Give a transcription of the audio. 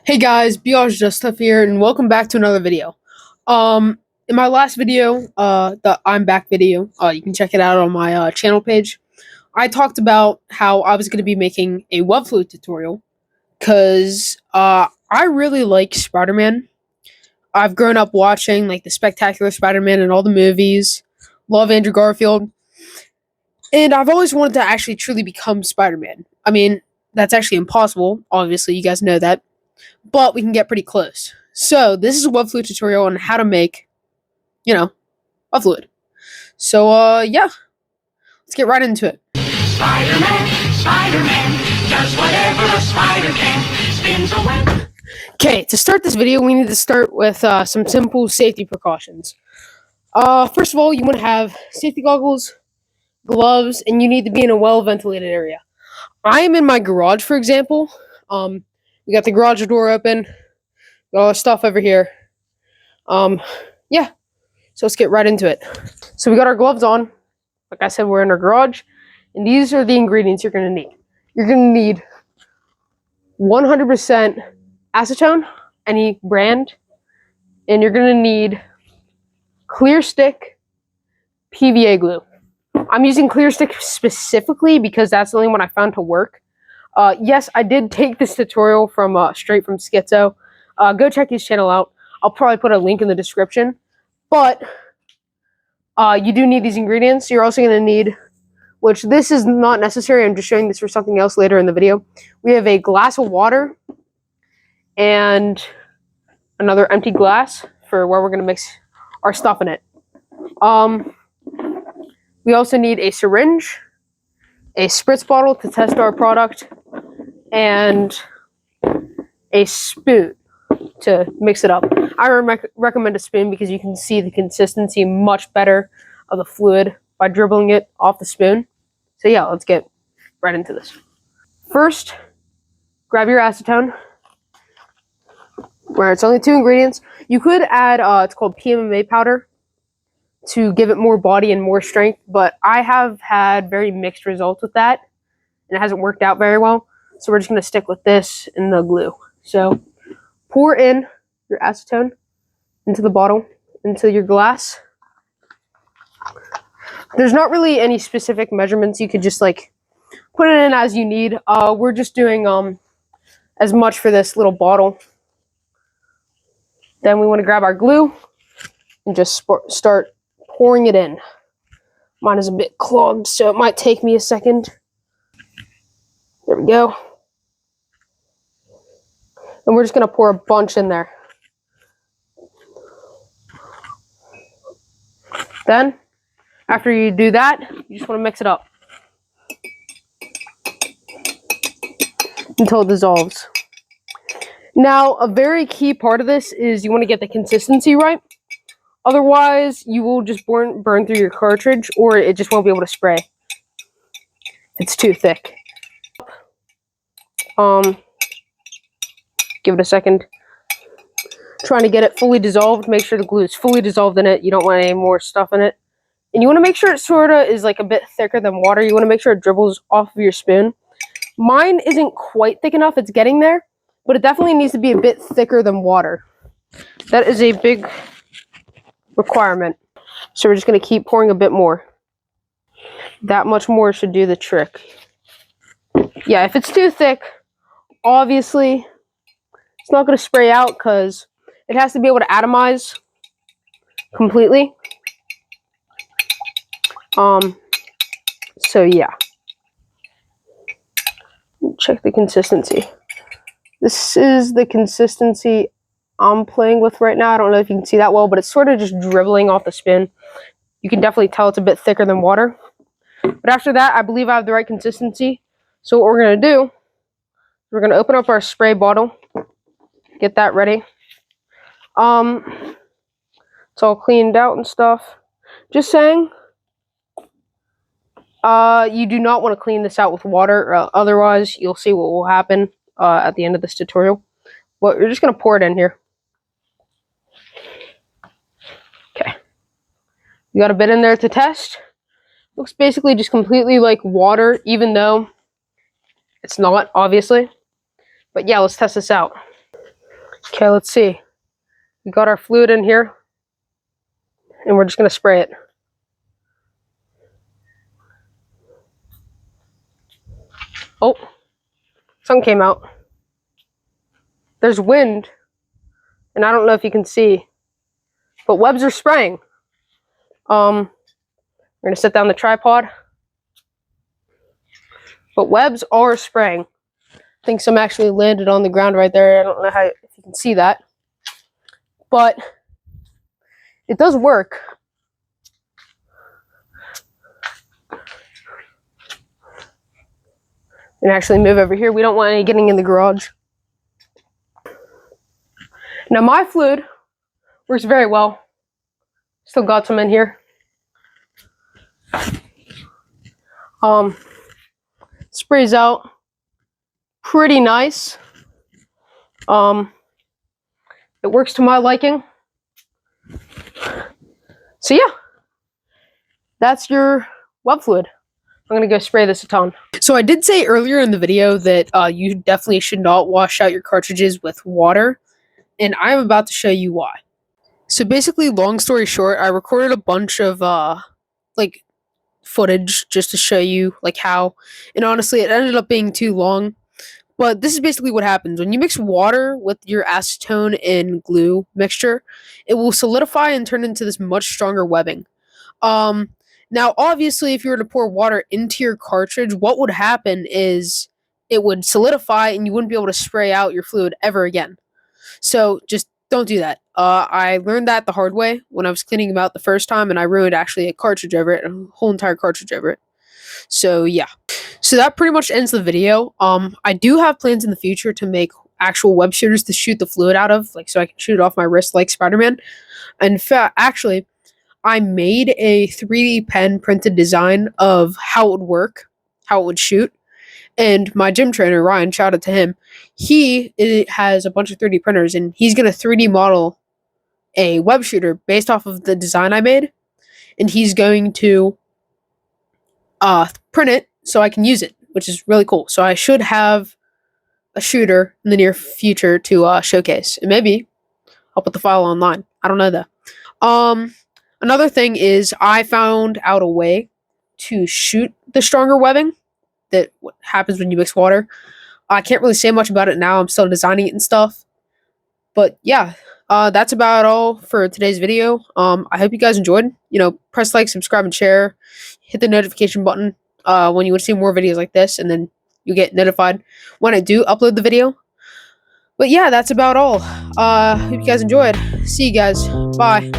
Hey guys, BRJustStuff here, and welcome back to another video. In my last video, the I'm back video, you can check it out on my channel page. I talked about how I was going to be making a Webfluid tutorial, cause I really like Spider-Man. I've grown up watching like the Spectacular Spider-Man and all the movies. Love Andrew Garfield, and I've always wanted to actually truly become Spider-Man. I mean, that's actually impossible. Obviously, you guys know that, but we can get pretty close. So this is a Webfluid tutorial on how to make, Webfluid. So yeah, let's get right into it. Spider-Man, Spider-Man, does whatever a spider can, spins a web. Okay, to start this video, we need to start with some simple safety precautions. First of all, you want to have safety goggles, gloves, and you need to be in a well-ventilated area. I am in my garage, for example. We got the garage door open, got all our stuff over here. Yeah, so let's get right into it. So we got our gloves on. Like I said, we're in our garage, and these are the ingredients you're going to need. You're going to need 100% acetone, any brand, and you're going to need clear stick PVA glue. I'm using clear stick specifically because that's the only one I found to work. Yes, I did take this tutorial from straight from Schizo. Go check his channel out. I'll probably put a link in the description. But you do need these ingredients. You're also going to need, which this is not necessary, I'm just showing this for something else later in the video. We have a glass of water and another empty glass for where we're going to mix our stuff in it. We also need a syringe, a spritz bottle to test our product, and a spoon to mix it up. I recommend a spoon because you can see the consistency much better of the fluid by dribbling it off the spoon. So yeah, let's get right into this. First, grab your acetone, where it's only 2 ingredients. You could add, it's called PMMA powder, to give it more body and more strength, but I have had very mixed results with that, and it hasn't worked out very well. So we're just going to stick with this and the glue. So pour in your acetone into the bottle, into your glass. There's not really any specific measurements. You could just like put it in as you need. We're just doing as much for this little bottle. Then we want to grab our glue and just start pouring it in. Mine is a bit clogged, so it might take me a second. There we go. And we're just going to pour a bunch in there. Then, after you do that, you just want to mix it up until it dissolves. Now, a very key part of this is you want to get the consistency right. Otherwise, you will just burn through your cartridge, or it just won't be able to spray. It's too thick. Give it a second. Trying to get it fully dissolved. Make sure the glue is fully dissolved in it. You don't want any more stuff in it. And you want to make sure it sort of is like a bit thicker than water. You want to make sure it dribbles off of your spoon. Mine isn't quite thick enough. It's getting there. But it definitely needs to be a bit thicker than water. That is a big requirement. So we're just going to keep pouring a bit more. That much more should do the trick. Yeah, if it's too thick, obviously it's not going to spray out because it has to be able to atomize completely. So yeah. Check the consistency. This is the consistency I'm playing with right now. I don't know if you can see that well, but it's sort of just dribbling off the spoon. You can definitely tell it's a bit thicker than water. But after that, I believe I have the right consistency. So what we're going to do, we're going to open up our spray bottle. Get that ready. It's all cleaned out and stuff. Just saying, you do not want to clean this out with water, otherwise you'll see what will happen at the end of this tutorial. But you're just going to pour it in here. Okay. You got a bit in there to test. Looks basically just completely like water, even though it's not, obviously. But yeah, let's test this out. Okay, let's see. We got our fluid in here, and we're just gonna spray it. Oh, sun came out. There's wind, and I don't know if you can see, but webs are spraying. We're gonna set down the tripod, but webs are spraying. I think some actually landed on the ground right there. I don't know if you can see that, but it does work. And actually move over here. We don't want any getting in the garage. Now my fluid works very well. Still got some in here. Sprays out pretty nice. It works to my liking. So yeah, that's your web fluid. I'm gonna go spray this a ton. So I did say earlier in the video that you definitely should not wash out your cartridges with water, and I'm about to show you why. So basically, long story short, I recorded a bunch of like footage just to show you like how, and honestly, it ended up being too long. But this is basically what happens when you mix water with your acetone and glue mixture. It will solidify and turn into this much stronger webbing. Now, obviously, if you were to pour water into your cartridge, what would happen is it would solidify and you wouldn't be able to spray out your fluid ever again. So just don't do that. I learned that the hard way when I was cleaning them out the first time, and I ruined actually a cartridge over it, a whole entire cartridge over it. So yeah. So that pretty much ends the video. I do have plans in the future to make actual web shooters to shoot the fluid out of, like so I can shoot it off my wrist like Spider-Man. In fact, actually, I made a 3D pen printed design of how it would work, how it would shoot. And my gym trainer, Ryan, shout out to him. He has a bunch of 3D printers, and he's going to 3D model a web shooter based off of the design I made. And he's going to print it so I can use it, which is really cool. So I should have a shooter in the near future to showcase. And maybe I'll put the file online. I don't know though. Another thing is I found out a way to shoot the stronger webbing that what happens when you mix water. I can't really say much about it now. I'm still designing it and stuff. But yeah, that's about all for today's video. I hope you guys enjoyed. You know, press like, subscribe, and share. Hit the notification button when you want to see more videos like this, and then you get notified when I do upload the video. But yeah, that's about all. Hope you guys enjoyed. See you guys. Bye.